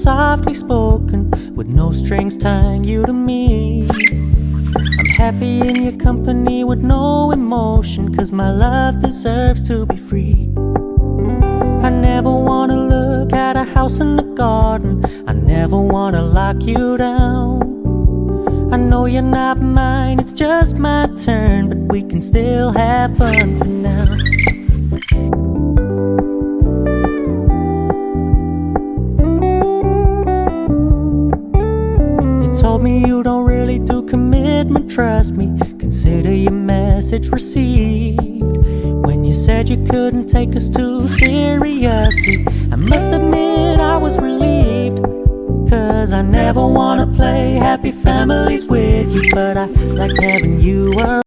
softly spoken, with no strings tying you to me. I'm happy in your company with no emotion, 'cause my love deserves to be free. I never wanna look at a house in the garden, I never wanna lock you down. I know you're not mine, it's just my turn, but we can still have fun for now. You told me you don't really do commitment, trust me, consider your message received. When you said you couldn't take us too seriously, I must admit I was relieved, 'cause I never wanna play happy families with you, but I like having you around.